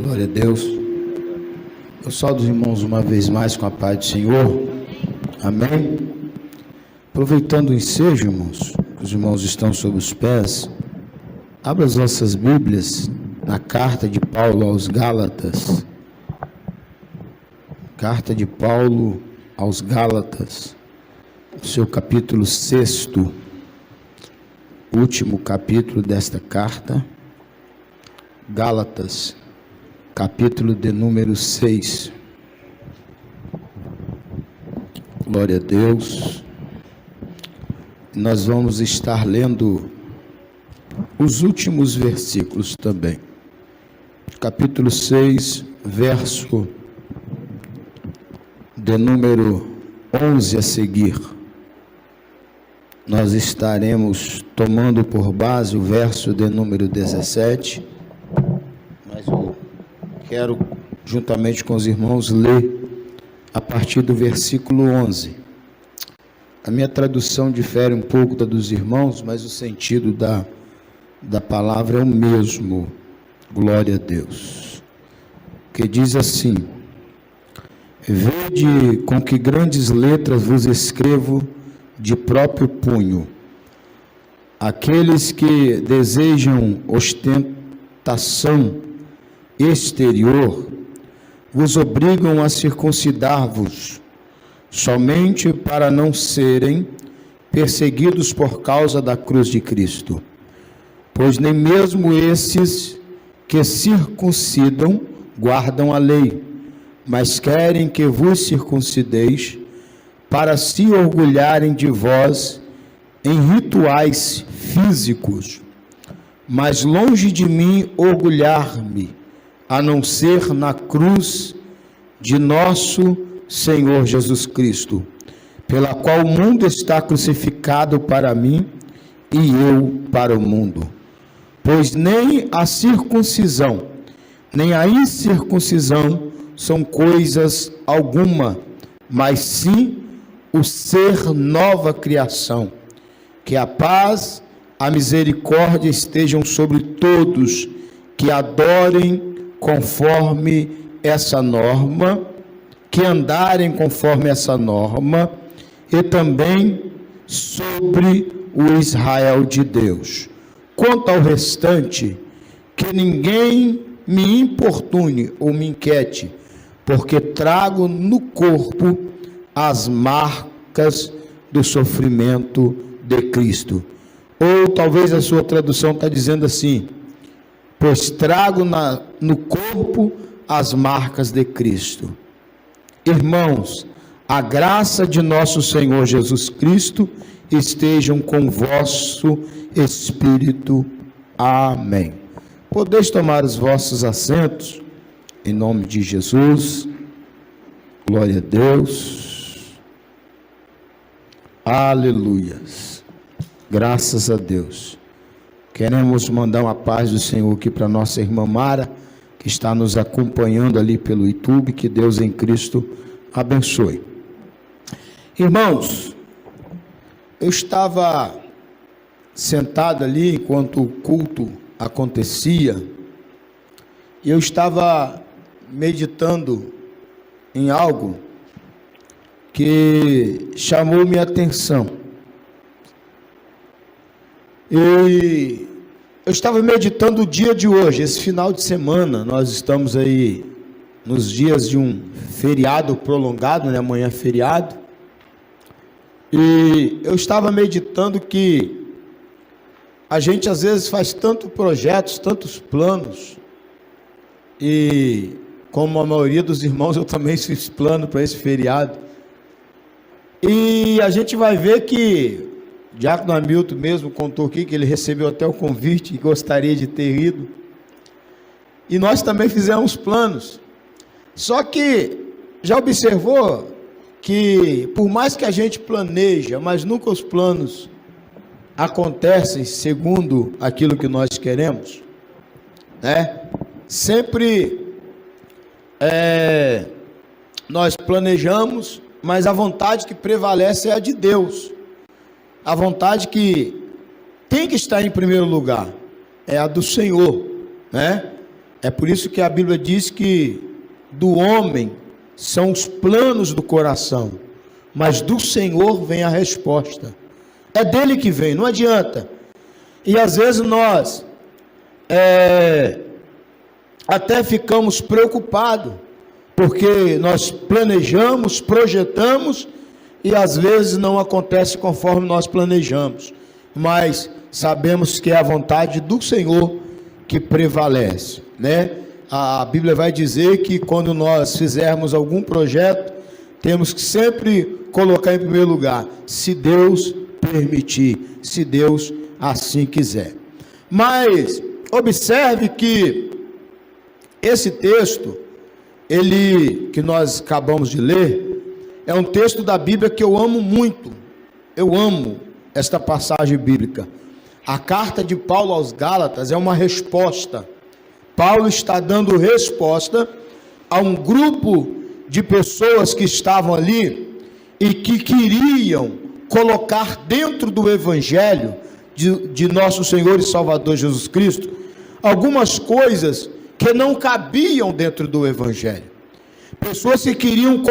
Glória a Deus. Eu saúdo os irmãos uma vez mais com a paz do Senhor. Amém. Aproveitando o ensejo, irmãos, que os irmãos estão sob os pés, abra as nossas Bíblias na carta de Paulo aos Gálatas. Carta de Paulo aos Gálatas, seu capítulo 6º, último capítulo desta carta. Gálatas, capítulo de número 6. Glória a Deus. Nós vamos estar lendo os últimos versículos também. Capítulo 6, verso de número 11 a seguir. Nós estaremos tomando por base o verso de número 17. Mas eu quero, juntamente com os irmãos, ler a partir do versículo 11. A minha tradução difere um pouco da dos irmãos, mas o sentido da palavra é o mesmo. Glória a Deus. Que diz assim: vede com que grandes letras vos escrevo de próprio punho. Aqueles que desejam ostentação exterior vos obrigam a circuncidar-vos, somente para não serem perseguidos por causa da cruz de Cristo. Pois nem mesmo esses que circuncidam guardam a lei, mas querem que vos circuncideis para se orgulharem de vós em rituais físicos. Mas longe de mim orgulhar-me, a não ser na cruz de nosso Senhor Jesus Cristo, pela qual o mundo está crucificado para mim e eu para o mundo. Pois nem a circuncisão, nem a incircuncisão são coisas alguma, mas sim o ser nova criação. Que a paz, a misericórdia estejam sobre todos que adorem conforme essa norma, que andarem conforme essa norma, e também sobre o Israel de Deus. Quanto ao restante, que ninguém me importune ou me inquiete, porque trago no corpo as marcas do sofrimento de Cristo. Ou talvez a sua tradução está dizendo assim: pois trago no corpo as marcas de Cristo. Irmãos, a graça de nosso Senhor Jesus Cristo estejam com o vosso espírito. Amém. Podeis tomar os vossos assentos, em nome de Jesus. Glória a Deus. Aleluias. Graças a Deus. Queremos mandar uma paz do Senhor aqui para nossa irmã Mara, que está nos acompanhando ali pelo YouTube. Que Deus em Cristo abençoe. Irmãos, eu estava sentado ali enquanto o culto acontecia, e eu estava meditando em algo que chamou minha atenção. E eu estava meditando o dia de hoje, esse final de semana. Nós estamos aí nos dias de um feriado prolongado, né? Amanhã é feriado. E eu estava meditando que a gente às vezes faz tantos projetos, tantos planos, e como a maioria dos irmãos, eu também fiz plano para esse feriado. E a gente vai ver que o diácono Hamilton mesmo contou aqui que ele recebeu até o convite e gostaria de ter ido. E nós também fizemos planos. Só que já observou que por mais que a gente planeja, mas nunca os planos acontecem segundo aquilo que nós queremos, né? Sempre nós planejamos, mas a vontade que prevalece é a de Deus. A vontade que tem que estar em primeiro lugar é a do Senhor, né? É por isso que a Bíblia diz que do homem são os planos do coração, mas do Senhor vem a resposta. É dele que vem, não adianta. E às vezes nós até ficamos preocupados, porque nós planejamos, projetamos, e às vezes não acontece conforme nós planejamos. Mas sabemos que é a vontade do Senhor que prevalece, né? A Bíblia vai dizer que quando nós fizermos algum projeto, temos que sempre colocar em primeiro lugar, se Deus permitir, se Deus assim quiser. Mas observe que esse texto, que nós acabamos de ler, é um texto da Bíblia que eu amo muito. Eu amo esta passagem bíblica. A carta de Paulo aos Gálatas é uma resposta. Paulo está dando resposta a um grupo de pessoas que estavam ali e que queriam colocar dentro do Evangelho de nosso Senhor e Salvador Jesus Cristo algumas coisas que não cabiam dentro do Evangelho. Pessoas que queriam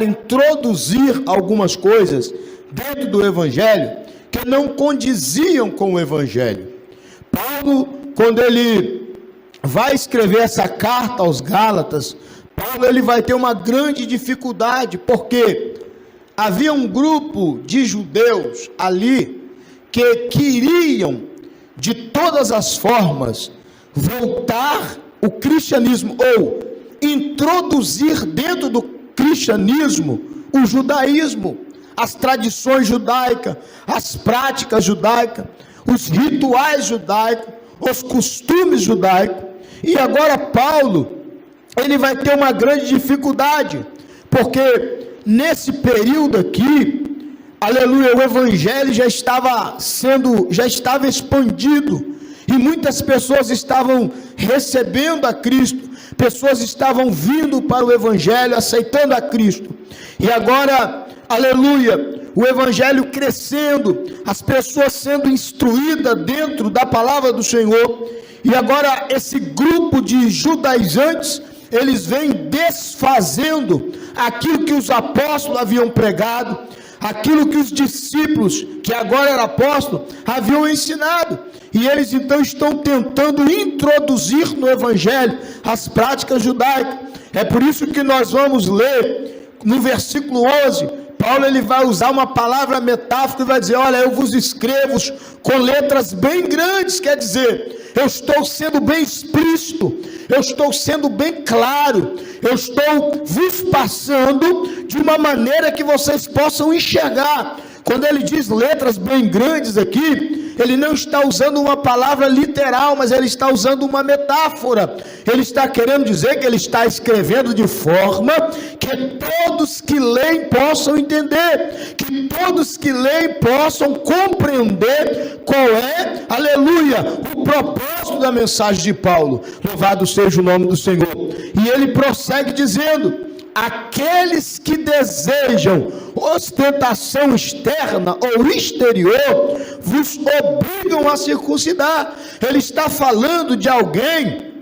introduzir algumas coisas dentro do Evangelho que não condiziam com o Evangelho. Paulo, quando ele vai escrever essa carta aos Gálatas, Paulo ele vai ter uma grande dificuldade, porque havia um grupo de judeus ali que queriam de todas as formas voltar o cristianismo, ou introduzir dentro do cristianismo o judaísmo, as tradições judaicas, as práticas judaicas, os rituais judaicos, os costumes judaicos. E agora Paulo, ele vai ter uma grande dificuldade, porque nesse período aqui, aleluia, o evangelho já estava expandido, e muitas pessoas estavam recebendo a Cristo, pessoas estavam vindo para o evangelho, aceitando a Cristo. E agora, aleluia, o evangelho crescendo, as pessoas sendo instruídas dentro da palavra do Senhor. E agora esse grupo de judaizantes, eles vêm desfazendo aquilo que os apóstolos haviam pregado, aquilo que os discípulos, que agora eram apóstolos, haviam ensinado. E eles então estão tentando introduzir no evangelho as práticas judaicas. É por isso que nós vamos ler no versículo 11, Paulo ele vai usar uma palavra metáfora e vai dizer, olha, eu vos escrevo com letras bem grandes, quer dizer, eu estou sendo bem explícito, eu estou sendo bem claro, eu estou vos passando de uma maneira que vocês possam enxergar. Quando ele diz letras bem grandes aqui, ele não está usando uma palavra literal, mas ele está usando uma metáfora. Ele está querendo dizer que ele está escrevendo de forma que todos que leem possam entender, que todos que leem possam compreender qual é, aleluia, o propósito da mensagem de Paulo. Louvado seja o nome do Senhor. E ele prossegue dizendo, aqueles que desejam ostentação externa ou exterior, vos obrigam a circuncidar. Ele está falando de alguém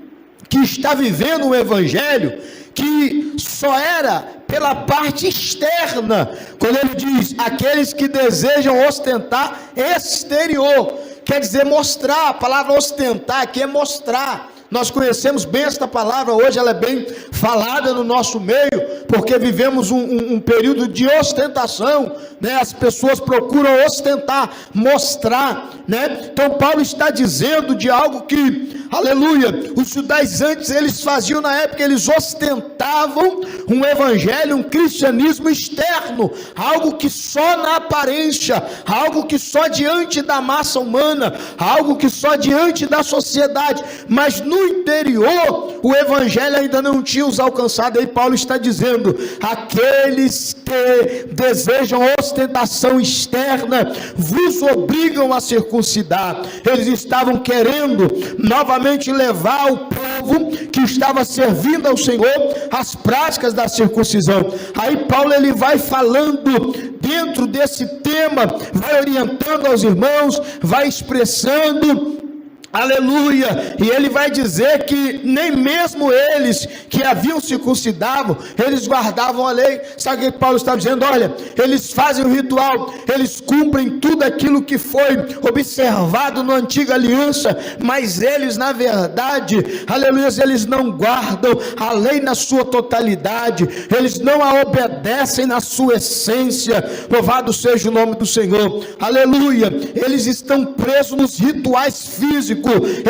que está vivendo um evangelho que só era pela parte externa. Quando ele diz, aqueles que desejam ostentar exterior, quer dizer mostrar. A palavra ostentar aqui é mostrar. Nós conhecemos bem esta palavra, hoje ela é bem falada no nosso meio, porque vivemos um período de ostentação, né? As pessoas procuram ostentar, mostrar, né? Então Paulo está dizendo de algo que, aleluia, os judaizantes eles faziam na época, eles ostentavam um evangelho, um cristianismo externo, algo que só na aparência, algo que só diante da massa humana, algo que só diante da sociedade, mas no interior, o evangelho ainda não tinha os alcançado. Aí Paulo está dizendo, aqueles que desejam ostentação externa, vos obrigam a circuncidar. Eles estavam querendo novamente levar o povo que estava servindo ao Senhor às práticas da circuncisão. Aí Paulo ele vai falando dentro desse tema, vai orientando aos irmãos, vai expressando Aleluia, e ele vai dizer que nem mesmo eles que haviam circuncidado, eles guardavam a lei. Sabe o que Paulo está dizendo? Olha, eles fazem o ritual, eles cumprem tudo aquilo que foi observado na antiga aliança, mas eles na verdade, aleluia, eles não guardam a lei na sua totalidade, eles não a obedecem na sua essência. Louvado seja o nome do Senhor, aleluia. Eles estão presos nos rituais físicos,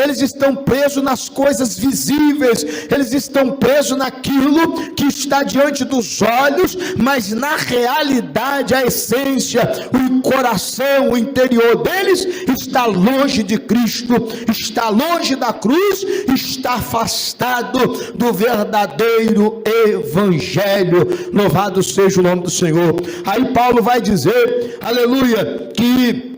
eles estão presos nas coisas visíveis, eles estão presos naquilo que está diante dos olhos, mas na realidade a essência, o coração, o interior deles está longe de Cristo, está longe da cruz, está afastado do verdadeiro evangelho. Louvado seja o nome do Senhor. Aí Paulo vai dizer, aleluia, que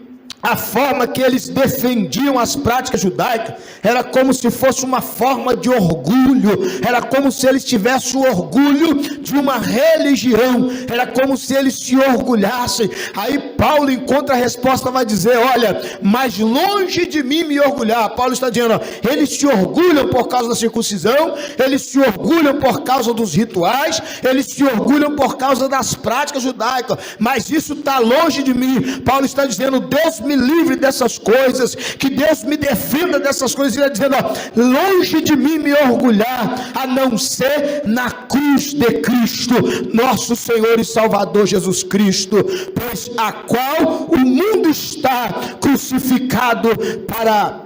a forma que eles defendiam as práticas judaicas era como se fosse uma forma de orgulho, era como se eles tivessem o orgulho de uma religião, era como se eles se orgulhassem. Aí Paulo encontra a resposta, vai dizer, olha, mas longe de mim me orgulhar. Paulo está dizendo, ó, eles se orgulham por causa da circuncisão, eles se orgulham por causa dos rituais, eles se orgulham por causa das práticas judaicas, mas isso está longe de mim. Paulo está dizendo, Deus me livre dessas coisas, que Deus me defenda dessas coisas. Ele está dizendo, ó, longe de mim me orgulhar, a não ser na cruz de Cristo, nosso Senhor e Salvador Jesus Cristo, pois a qual o mundo está crucificado para,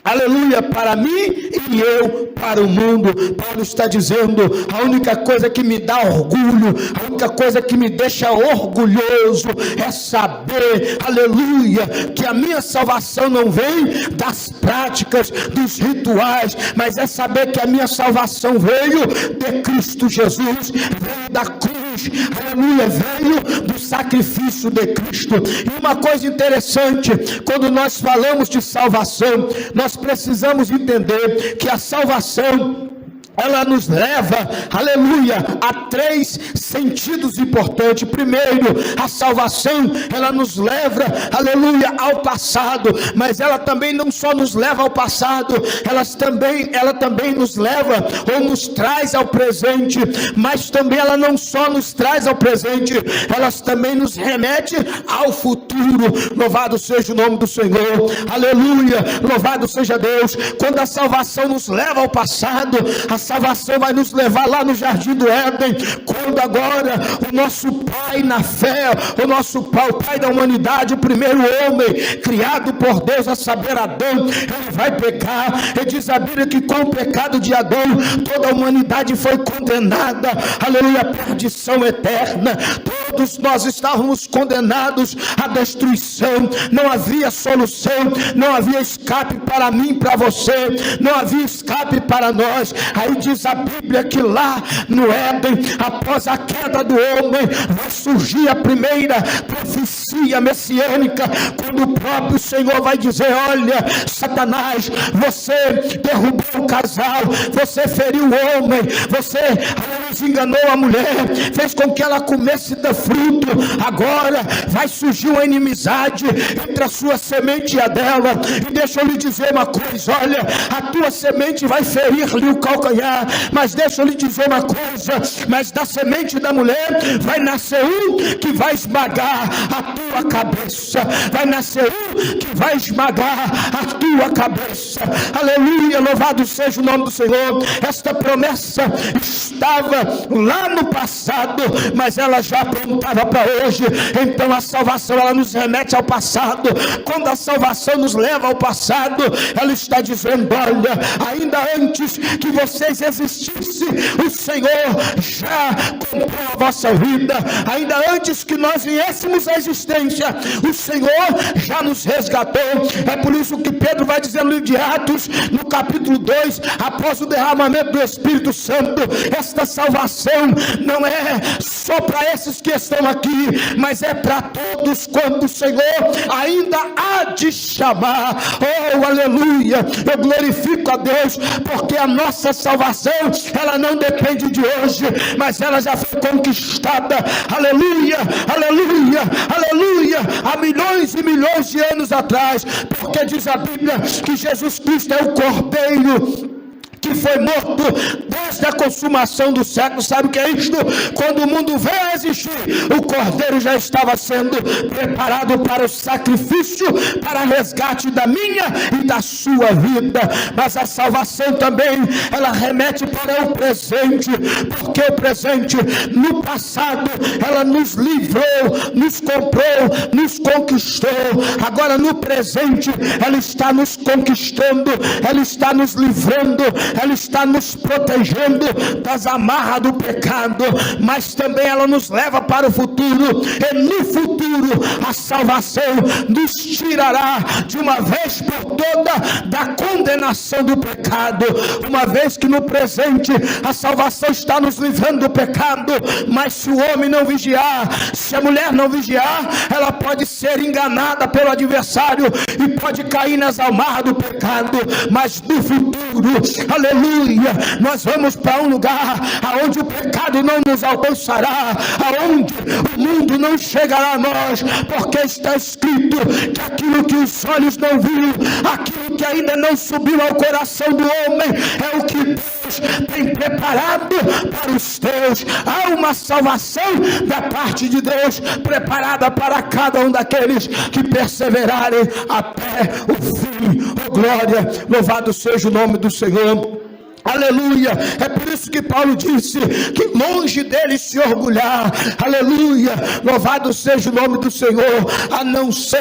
aleluia, para mim e eu para o mundo. Paulo está dizendo, a única coisa que me dá orgulho, a única coisa que me deixa orgulhoso é saber, aleluia, que a minha salvação não vem das práticas, dos rituais, mas é saber que a minha salvação veio de Cristo Jesus, veio da cruz, aleluia, veio do sacrifício de Cristo. E uma coisa interessante, quando nós falamos de salvação, nós precisamos entender que a salvação, ela nos leva, aleluia, a 3 sentidos importantes. Primeiro, a salvação, ela nos leva, aleluia, ao passado, mas ela também não só nos leva ao passado, ela também nos leva ou nos traz ao presente, mas também ela não só nos traz ao presente, ela também nos remete ao futuro. Louvado seja o nome do Senhor, aleluia, louvado seja Deus. Quando a salvação nos leva ao passado, a salvação vai nos levar lá no jardim do Éden, quando agora o nosso pai na fé, o nosso pai, o pai da humanidade, o primeiro homem criado por Deus, a saber Adão, ele vai pecar. E diz a Bíblia que com o pecado de Adão toda a humanidade foi condenada, aleluia, à perdição eterna. Todos nós estávamos condenados à destruição, não havia solução, não havia escape para mim, para você, não havia escape para nós. Aí diz a Bíblia que lá no Éden, após a queda do homem, vai surgir a primeira profecia messiânica, quando o próprio Senhor vai dizer, olha, Satanás, você derrubou o casal, você feriu o homem, você enganou a mulher, fez com que ela comesse do fruto, agora vai surgir uma inimizade entre a sua semente e a dela. E deixa eu lhe dizer uma coisa, olha, a tua semente vai ferir-lhe o calcanhar, mas deixa eu lhe dizer uma coisa, mas da semente da mulher vai nascer um que vai esmagar a tua cabeça, vai nascer um que vai esmagar a tua cabeça. Aleluia, louvado seja o nome do Senhor. Esta promessa estava lá no passado, mas ela já apontava para hoje. Então a salvação, ela nos remete ao passado. Quando a salvação nos leva ao passado, ela está dizendo, olha, ainda antes que vocês existissem, o Senhor já comprou a vossa vida. Ainda antes que nós viéssemos à existência, o Senhor já nos resgatou. É por isso que Pedro vai dizer no livro de Atos, no capítulo 2, após o derramamento do Espírito Santo, esta salvação não é só para esses que estão aqui, mas é para todos quando o Senhor ainda há te chamar. Oh, aleluia, eu glorifico a Deus, porque a nossa salvação, ela não depende de hoje, mas ela já foi conquistada, aleluia, aleluia, aleluia, há milhões e milhões de anos atrás, porque diz a Bíblia que Jesus Cristo é o Cordeiro que foi morto desde a consumação do século. Sabe o que é isto? Quando o mundo veio a existir, o Cordeiro já estava sendo preparado para o sacrifício, para resgate da minha e da sua vida. Mas a salvação também, ela remete para o presente, porque o presente, no passado, ela nos livrou, nos comprou, nos conquistou. Agora no presente, ela está nos conquistando, ela está nos livrando, ela está nos protegendo das amarras do pecado, mas também ela nos leva para o futuro, e no futuro a salvação nos tirará de uma vez por toda da condenação do pecado, uma vez que no presente a salvação está nos livrando do pecado, mas se o homem não vigiar, se a mulher não vigiar, ela pode ser enganada pelo adversário e pode cair nas amarras do pecado, mas no futuro, aleluia, nós vamos para um lugar aonde o pecado não nos alcançará, aonde o mundo não chegará a nós, porque está escrito que aquilo que os olhos não viram, aquilo que ainda não subiu ao coração do homem, é o que Deus tem preparado para os teus. Há uma salvação da parte de Deus preparada para cada um daqueles que perseverarem até o fim. Oh glória, louvado seja o nome do Senhor. Aleluia, é por isso que Paulo disse que longe dele se orgulhar, aleluia, louvado seja o nome do Senhor, a não ser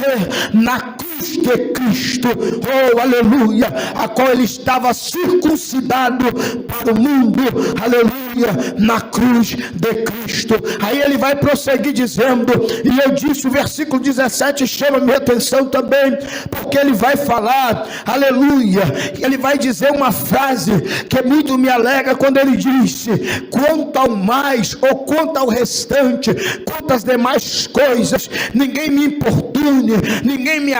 na cruz de Cristo, oh aleluia, a qual ele estava circuncidado para o mundo, aleluia, na cruz de Cristo. Aí ele vai prosseguir dizendo, e eu disse, o versículo 17 chama minha atenção também, porque ele vai falar, aleluia, ele vai dizer uma frase que muito me alegra, quando ele disse: quanto ao mais, ou quanto ao restante, quanto às demais coisas, ninguém me importune, ninguém me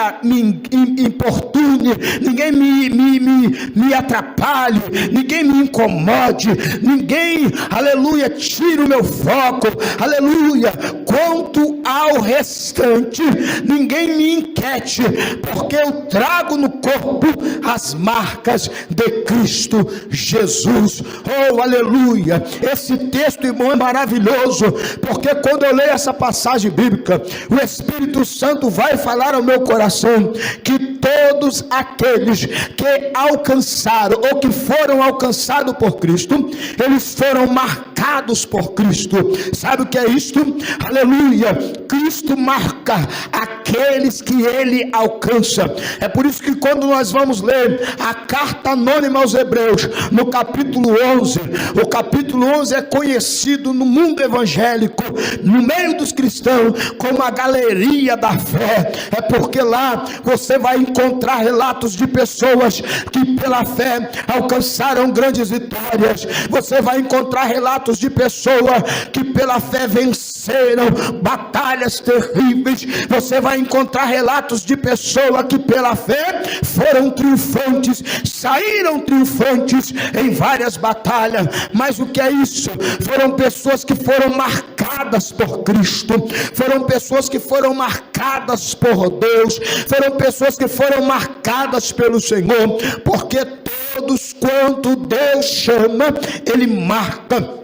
importune, ninguém me atrapalhe, ninguém me incomode, ninguém, aleluia, tire o meu foco, aleluia, quanto ao restante, ninguém me inquiete, porque eu trago no corpo as marcas de Cristo Jesus. Oh aleluia, esse texto, irmão, é maravilhoso, porque quando eu leio essa passagem bíblica, o Espírito Santo vai falar ao meu coração que todos aqueles que alcançaram ou que foram alcançados por Cristo, eles foram marcados por Cristo. Sabe o que é isto? Aleluia, Cristo marca aqueles que ele alcança. É por isso que quando nós vamos ler a carta anônima aos Hebreus, no capítulo 11, o capítulo 11 é conhecido no mundo evangélico, no meio dos cristãos, como a galeria da fé. É porque lá você vai encontrar relatos de pessoas que pela fé alcançaram grandes vitórias. Você vai encontrar relatos de pessoas que pela fé venceram batalhas terríveis. Você vai encontrar relatos de pessoas que pela fé foram triunfantes, saíram triunfantes em várias batalhas. Mas o que é isso? Foram pessoas que foram marcadas por Cristo, foram pessoas que foram marcadas por Deus, foram pessoas que foram marcadas pelo Senhor, porque todos quanto Deus chama, Ele marca.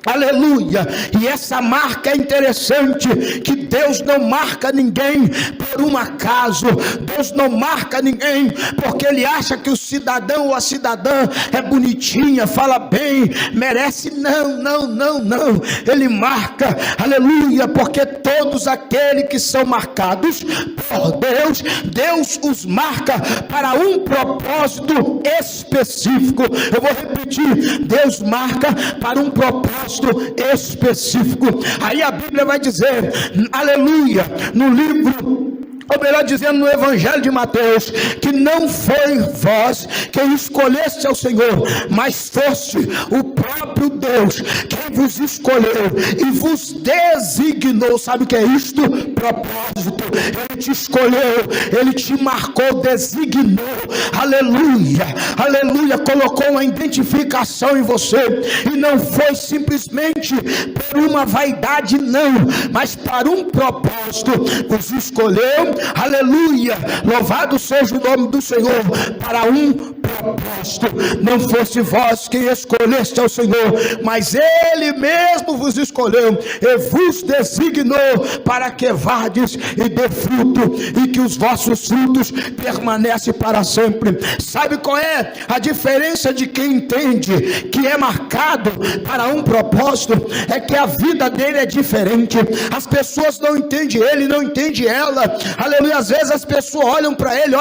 Aleluia, e essa marca é interessante, que Deus não marca ninguém por um acaso, Deus não marca ninguém porque Ele acha que o cidadão ou a cidadã é bonitinha, fala bem, merece. Não, Ele marca, aleluia, porque todos aqueles que são marcados por Deus, Deus os marca para um propósito específico. Eu vou repetir, Deus marca para um propósito específico. Aí a Bíblia vai dizer, aleluia, no livro, ou melhor dizendo, no Evangelho de Mateus, que não foi vós quem escolheste ao Senhor, mas fosse o próprio Deus quem vos escolheu e vos designou. Sabe o que é isto? Propósito. Ele te escolheu, Ele te marcou, designou, aleluia, aleluia, colocou uma identificação em você, e não foi simplesmente por uma vaidade, não, mas para um propósito. Vos escolheu, aleluia, louvado seja o nome do Senhor, para um propósito. Não fosse vós quem escolheste ao Senhor, mas Ele mesmo vos escolheu e vos designou para que vardes e dê fruto, e que os vossos frutos permanecem para sempre. Sabe qual é a diferença de quem entende que é marcado para um propósito? É que a vida dele é diferente. As pessoas não entendem ele, não entendem ela, aleluia. Às vezes as pessoas olham para ele,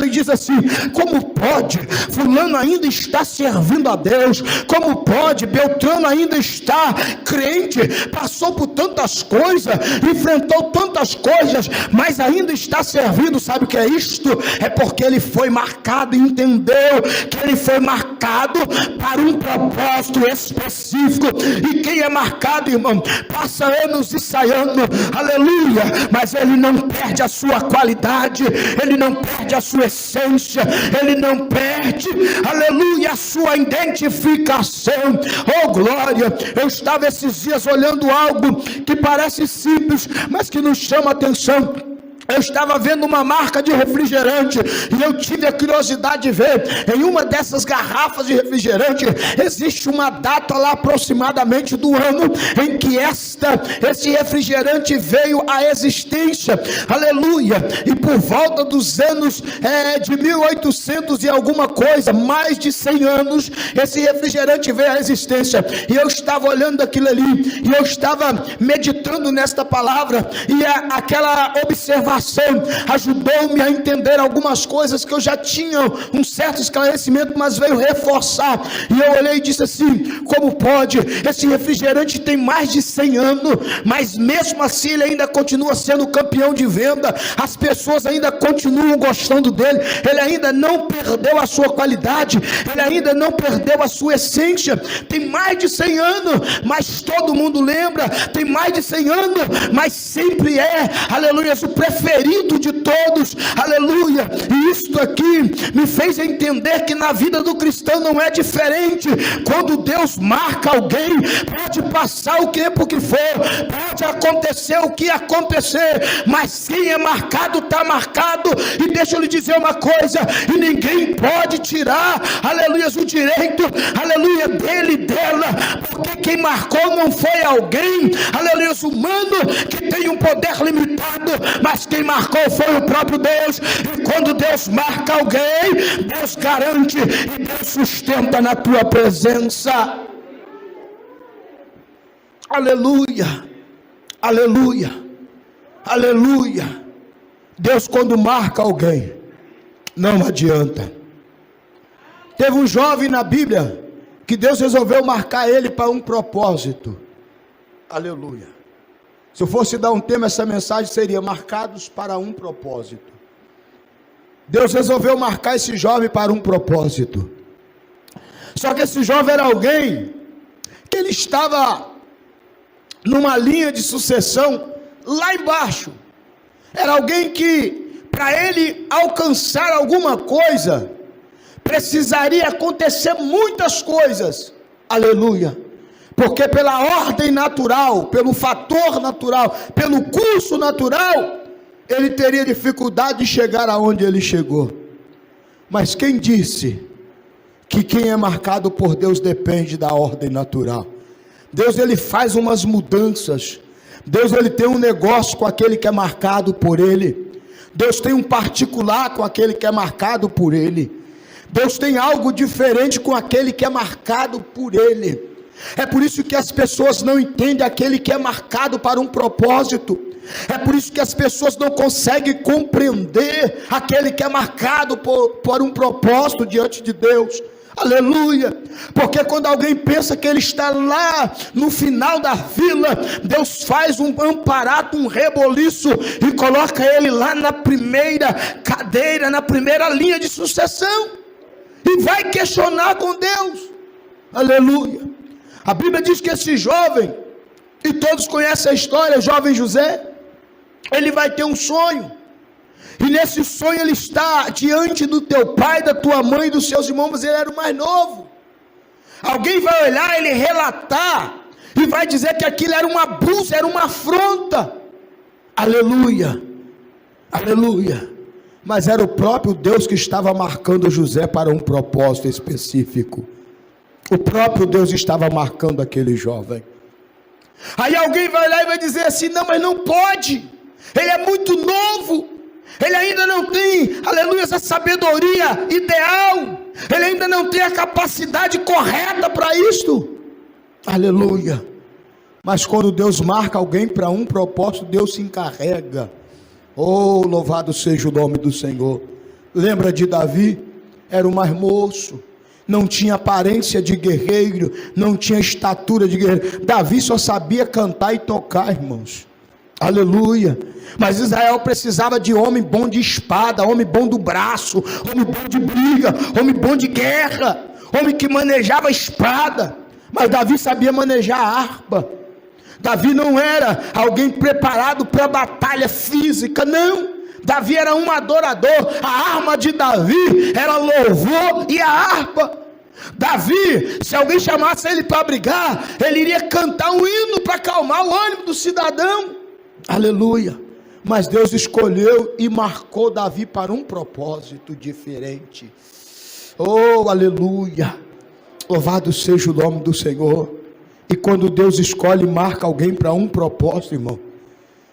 e dizem assim: como pode fulano ainda está servindo a Deus? Como pode Beltrano ainda está crente? Passou por tantas coisas, enfrentou tantas coisas, mas ainda está servindo. Sabe o que é isto? É porque ele foi marcado, entendeu que ele foi marcado para um propósito específico. E quem é marcado, irmão, passa anos e sai ano, aleluia, mas ele não perde a sua qualidade, ele não perde a sua essência, ele não perde, aleluia, a sua identificação. Oh glória! Eu estava esses dias olhando algo que parece simples, mas que nos chama a atenção. Eu estava vendo uma marca de refrigerante e eu tive a curiosidade de ver. Em uma dessas garrafas de refrigerante existe uma data lá aproximadamente do ano em que esse refrigerante veio à existência, aleluia. E por volta dos anos de 1800 e alguma coisa, mais de 100 anos, esse refrigerante veio à existência. E eu estava olhando aquilo ali, e eu estava meditando nesta palavra, e aquela observação ajudou-me a entender algumas coisas que eu já tinha um certo esclarecimento, mas veio reforçar. E eu olhei e disse assim: como pode? Esse refrigerante tem mais de 100 anos, mas mesmo assim ele ainda continua sendo campeão de venda, as pessoas ainda continuam gostando dele, ele ainda não perdeu a sua qualidade, ele ainda não perdeu a sua essência. Tem mais de 100 anos, mas todo mundo lembra. Tem mais de 100 anos, mas sempre aleluia, o preferido de todos, aleluia. E isto aqui me fez entender que na vida do cristão não é diferente. Quando Deus marca alguém, pode passar o tempo que for, pode acontecer o que acontecer, mas quem é marcado está marcado. E deixa eu lhe dizer uma coisa: e ninguém pode tirar, aleluia, o direito, aleluia, dele, dela, porque quem marcou não foi alguém, aleluia, humano, que tem um poder limitado, mas quem marcou foi o próprio Deus. E quando Deus marca alguém, Deus garante e Deus sustenta na tua presença. Aleluia, aleluia, aleluia. Deus, quando marca alguém, não adianta. Teve um jovem na Bíblia que Deus resolveu marcar ele para um propósito. Aleluia. Se eu fosse dar um tema, essa mensagem seria: marcados para um propósito. Deus resolveu marcar esse jovem para um propósito. Só que esse jovem era alguém que ele estava numa linha de sucessão lá embaixo. Era alguém que, para ele alcançar alguma coisa, precisaria acontecer muitas coisas. Aleluia. Porque pela ordem natural, pelo fator natural, pelo curso natural, ele teria dificuldade de chegar aonde ele chegou. Mas quem disse que quem é marcado por Deus depende da ordem natural? Deus, ele faz umas mudanças. Deus, ele tem um negócio com aquele que é marcado por ele. Deus tem um particular com aquele que é marcado por ele. Deus tem algo diferente com aquele que é marcado por ele. É por isso que as pessoas não entendem aquele que é marcado para um propósito. É por isso que as pessoas não conseguem compreender aquele que é marcado por um propósito diante de Deus. Aleluia. Porque quando alguém pensa que ele está lá no final da fila, Deus faz um amparato, um reboliço, e coloca ele lá na primeira cadeira, na primeira linha de sucessão, e vai questionar com Deus. Aleluia. A Bíblia diz que esse jovem, e todos conhecem a história, jovem José, ele vai ter um sonho, e nesse sonho ele está diante do teu pai, da tua mãe e dos seus irmãos, mas ele era o mais novo. Alguém vai olhar, ele relatar, e vai dizer que aquilo era um abuso, era uma afronta. Aleluia, aleluia. Mas era o próprio Deus que estava marcando José para um propósito específico. O próprio Deus estava marcando aquele jovem. Aí alguém vai lá e vai dizer assim: não, mas não pode, ele é muito novo, ele ainda não tem, aleluia, essa sabedoria ideal, ele ainda não tem a capacidade correta para isto, aleluia. Mas quando Deus marca alguém para um propósito, Deus se encarrega. Oh, louvado seja o nome do Senhor. Lembra de Davi? Era o mais moço, não tinha aparência de guerreiro, não tinha estatura de guerreiro. Davi só sabia cantar e tocar, irmãos, aleluia. Mas Israel precisava de homem bom de espada, homem bom do braço, homem bom de briga, homem bom de guerra, homem que manejava a espada. Mas Davi sabia manejar a harpa. Davi não era alguém preparado para a batalha física, não. Davi era um adorador. A arma de Davi era louvor e a harpa. Davi, se alguém chamasse ele para brigar, ele iria cantar um hino para acalmar o ânimo do cidadão, aleluia. Mas Deus escolheu e marcou Davi para um propósito diferente. Oh, aleluia, louvado seja o nome do Senhor. E quando Deus escolhe e marca alguém para um propósito, irmão,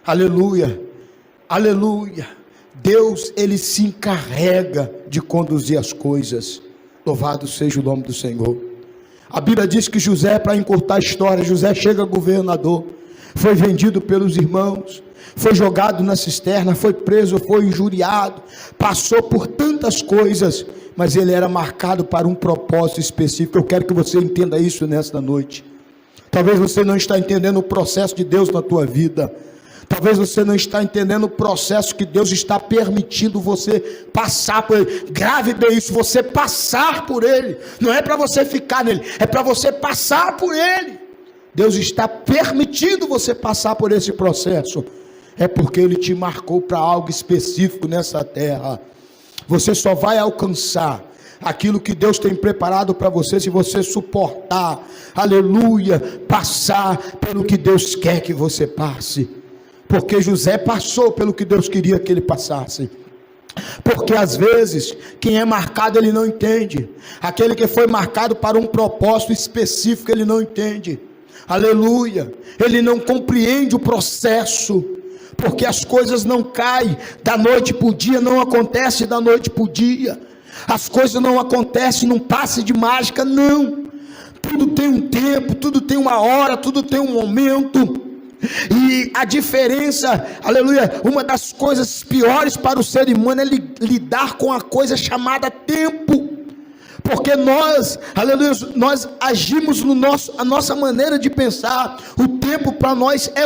aleluia, aleluia, Deus, ele se encarrega de conduzir as coisas. Louvado seja o nome do Senhor. A Bíblia diz que José, para encurtar a história, José chega governador, foi vendido pelos irmãos, foi jogado na cisterna, foi preso, foi injuriado, passou por tantas coisas, mas ele era marcado para um propósito específico. Eu quero que você entenda isso nesta noite. Talvez você não está entendendo o processo de Deus na tua vida. Talvez você não está entendendo o processo que Deus está permitindo você passar por ele. Grave bem isso, você passar por ele. Não é para você ficar nele, é para você passar por ele. Deus está permitindo você passar por esse processo. É porque ele te marcou para algo específico nessa terra. Você só vai alcançar aquilo que Deus tem preparado para você se você suportar, aleluia, passar pelo que Deus quer que você passe. Porque José passou pelo que Deus queria que ele passasse. Porque às vezes quem é marcado ele não entende. Aquele que foi marcado para um propósito específico ele não entende. Aleluia. Ele não compreende o processo. Porque as coisas não caem da noite para o dia, não acontece da noite para o dia. As coisas não acontecem num passe de mágica, não. Tudo tem um tempo, tudo tem uma hora, tudo tem um momento. E a diferença, aleluia, uma das coisas piores para o ser humano é lidar com a coisa chamada tempo. Porque nós, aleluia, nós agimos a nossa maneira de pensar. O tempo para nós é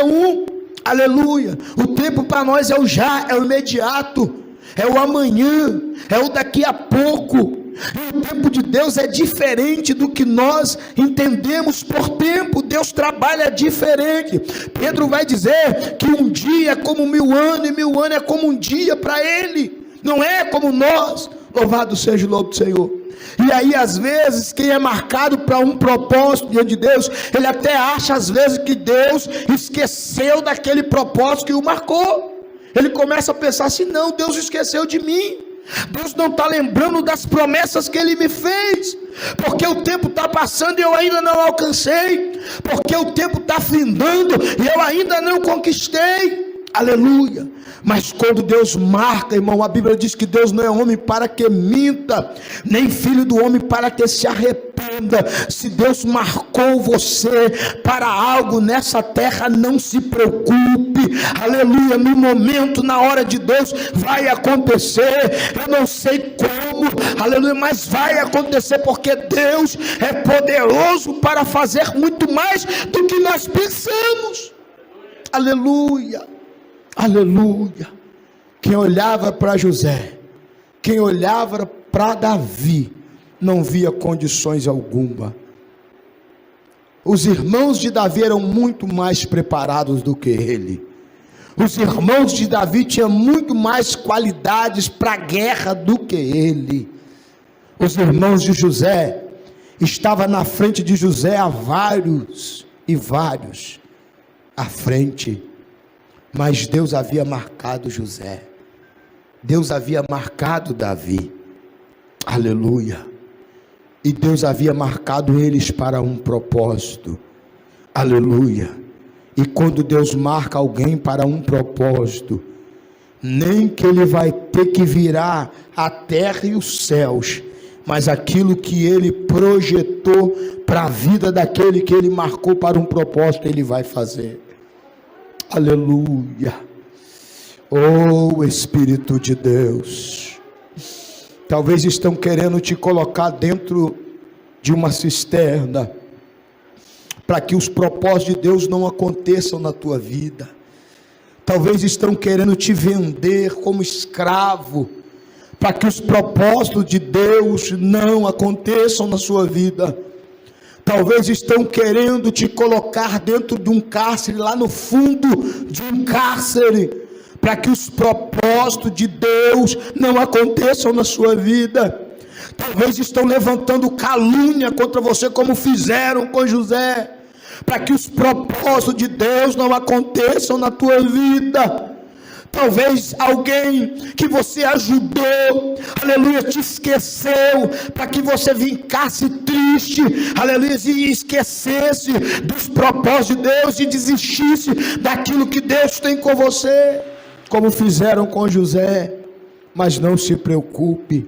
aleluia. O tempo para nós é o já, é o imediato, é o amanhã, é o daqui a pouco. E o tempo de Deus é diferente do que nós entendemos por tempo. Deus trabalha diferente. Pedro vai dizer que um dia é como 1000 anos, e 1000 anos é como um dia para ele. Não é como nós. Louvado seja o nome do Senhor. E aí às vezes quem é marcado para um propósito diante de Deus, ele até acha às vezes que Deus esqueceu daquele propósito que o marcou. Ele começa a pensar assim: não, Deus esqueceu de mim, Deus não está lembrando das promessas que ele me fez, porque o tempo está passando e eu ainda não alcancei, porque o tempo está findando e eu ainda não conquistei, aleluia. Mas quando Deus marca, irmão, a Bíblia diz que Deus não é homem para que minta, nem filho do homem para que se arrependa. Se Deus marcou você para algo nessa terra, não se preocupe, aleluia, no momento, na hora de Deus, vai acontecer. Eu não sei como, aleluia, mas vai acontecer, porque Deus é poderoso para fazer muito mais do que nós pensamos, aleluia. Aleluia. Quem olhava para José, quem olhava para Davi, não via condições alguma. Os irmãos de Davi eram muito mais preparados do que ele. Os irmãos de Davi tinham muito mais qualidades para a guerra do que ele. Os irmãos de José estavam na frente de José há vários e vários à frente. Mas Deus havia marcado José. Deus havia marcado Davi. Aleluia. E Deus havia marcado eles para um propósito. Aleluia. E quando Deus marca alguém para um propósito, nem que ele vai ter que virar a terra e os céus, mas aquilo que ele projetou para a vida daquele que ele marcou para um propósito, ele vai fazer. Aleluia. Oh Espírito de Deus, talvez estão querendo te colocar dentro de uma cisterna, para que os propósitos de Deus não aconteçam na tua vida. Talvez estão querendo te vender como escravo, para que os propósitos de Deus não aconteçam na sua vida. Talvez estão querendo te colocar dentro de um cárcere, lá no fundo de um cárcere, para que os propósitos de Deus não aconteçam na sua vida. Talvez estão levantando calúnia contra você, como fizeram com José, para que os propósitos de Deus não aconteçam na tua vida. Talvez alguém que você ajudou, aleluia, te esqueceu, para que você ficasse triste, aleluia, e esquecesse dos propósitos de Deus e desistisse daquilo que Deus tem com você, como fizeram com José. Mas não se preocupe,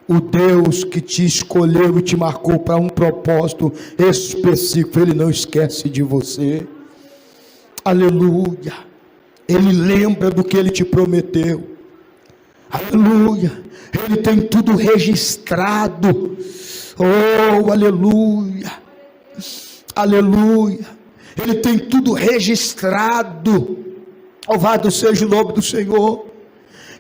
o Deus que te escolheu e te marcou para um propósito específico, Ele não esquece de você. Aleluia. Ele lembra do que Ele te prometeu. Aleluia. Ele tem tudo registrado. Oh, aleluia. Aleluia. Ele tem tudo registrado. Louvado seja o nome do Senhor.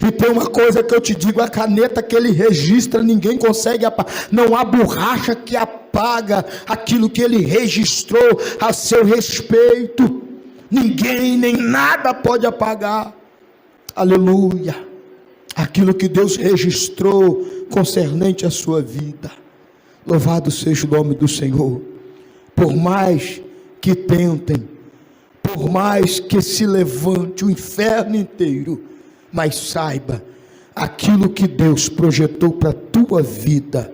E tem uma coisa que eu te digo: a caneta que Ele registra, ninguém consegue apagar. Não há borracha que apaga aquilo que Ele registrou a seu respeito. Ninguém, nem nada pode apagar. Aleluia. Aquilo que Deus registrou concernente à sua vida. Louvado seja o nome do Senhor. Por mais que tentem, por mais que se levante o inferno inteiro, mas saiba, aquilo que Deus projetou para a tua vida,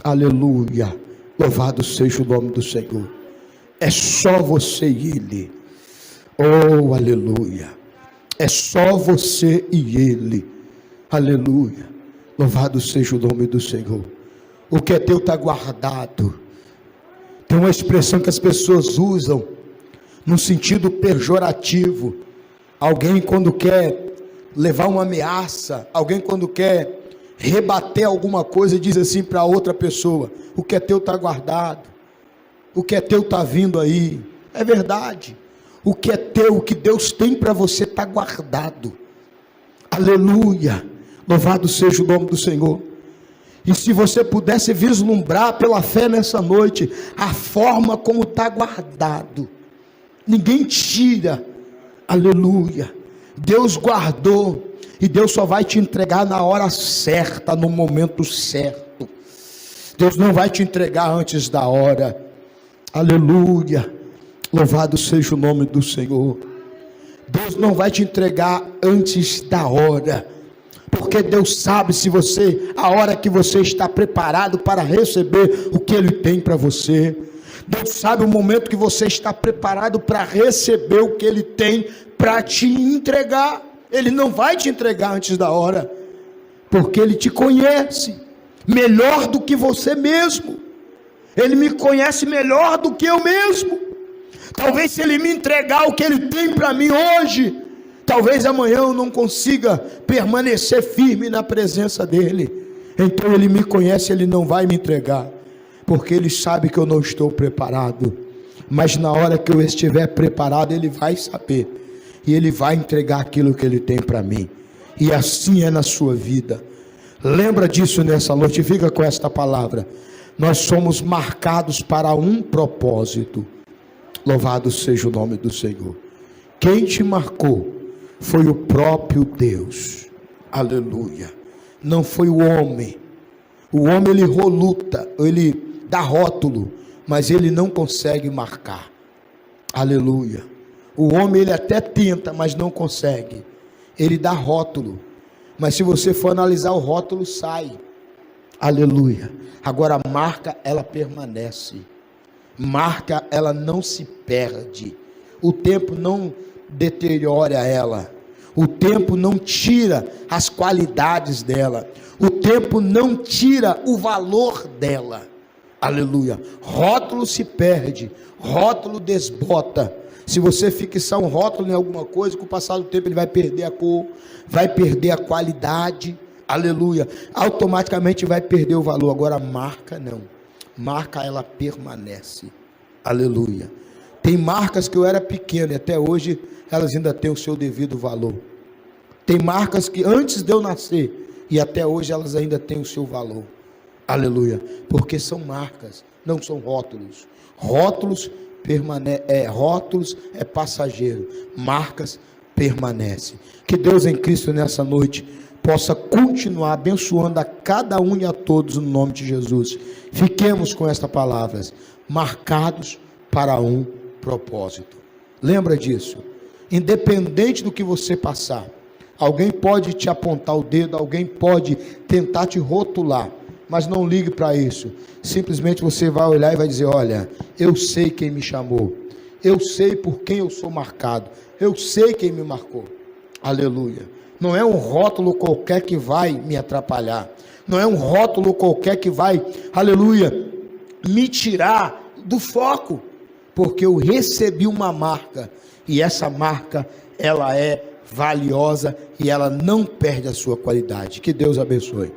aleluia, louvado seja o nome do Senhor, é só você e Ele. Oh, aleluia, é só você e Ele, aleluia, louvado seja o nome do Senhor. O que é teu está guardado. Tem uma expressão que as pessoas usam no sentido pejorativo. Alguém quando quer levar uma ameaça, alguém quando quer rebater alguma coisa, diz assim para outra pessoa: o que é teu está guardado, o que é teu está vindo aí. É verdade, o que é teu, o que Deus tem para você está guardado. Aleluia, louvado seja o nome do Senhor. E se você pudesse vislumbrar pela fé nessa noite a forma como está guardado, ninguém tira, aleluia. Deus guardou, e Deus só vai te entregar na hora certa, no momento certo. Deus não vai te entregar antes da hora. Aleluia, louvado seja o nome do Senhor. Deus não vai te entregar antes da hora, porque Deus sabe se você, a hora que você está preparado para receber o que Ele tem para você. Deus sabe o momento que você está preparado para receber o que Ele tem para te entregar. Ele não vai te entregar antes da hora, porque Ele te conhece melhor do que você mesmo. Ele me conhece melhor do que eu mesmo. Talvez se Ele me entregar o que Ele tem para mim hoje, talvez amanhã eu não consiga permanecer firme na presença dEle. Então Ele me conhece, Ele não vai me entregar, porque Ele sabe que eu não estou preparado. Mas na hora que eu estiver preparado, Ele vai saber, e Ele vai entregar aquilo que Ele tem para mim. E assim é na sua vida. Lembra disso nessa noite, fica com esta palavra: nós somos marcados para um propósito. Louvado seja o nome do Senhor. Quem te marcou foi o próprio Deus. Aleluia. Não foi o homem. O homem, ele roluta, ele dá rótulo, mas ele não consegue marcar. Aleluia. O homem, ele até tenta, mas não consegue. Ele dá rótulo, mas se você for analisar o rótulo, sai. Aleluia. Agora a marca, ela permanece. Marca, ela não se perde. O tempo não deteriora ela. O tempo não tira as qualidades dela. O tempo não tira o valor dela. Aleluia. Rótulo se perde. Rótulo desbota. Se você fixar um rótulo em alguma coisa, com o passar do tempo ele vai perder a cor, vai perder a qualidade. Aleluia. Automaticamente vai perder o valor. Agora a marca não. Marca, ela permanece. Aleluia. Tem marcas que eu era pequeno e até hoje elas ainda têm o seu devido valor. Tem marcas que antes de eu nascer e até hoje elas ainda têm o seu valor. Aleluia. Porque são marcas, não são rótulos. Rótulos é passageiro. Marcas permanecem. Que Deus em Cristo nessa noite possa continuar abençoando a cada um e a todos no nome de Jesus. Fiquemos com esta palavra, marcados para um propósito. Lembra disso. Independente do que você passar, alguém pode te apontar o dedo, alguém pode tentar te rotular, mas não ligue para isso. Simplesmente você vai olhar e vai dizer: olha, eu sei quem me chamou, eu sei por quem eu sou marcado, eu sei quem me marcou. Aleluia. Não é um rótulo qualquer que vai me atrapalhar, não é um rótulo qualquer que vai, aleluia, me tirar do foco, porque eu recebi uma marca, e essa marca, ela é valiosa, e ela não perde a sua qualidade. Que Deus abençoe.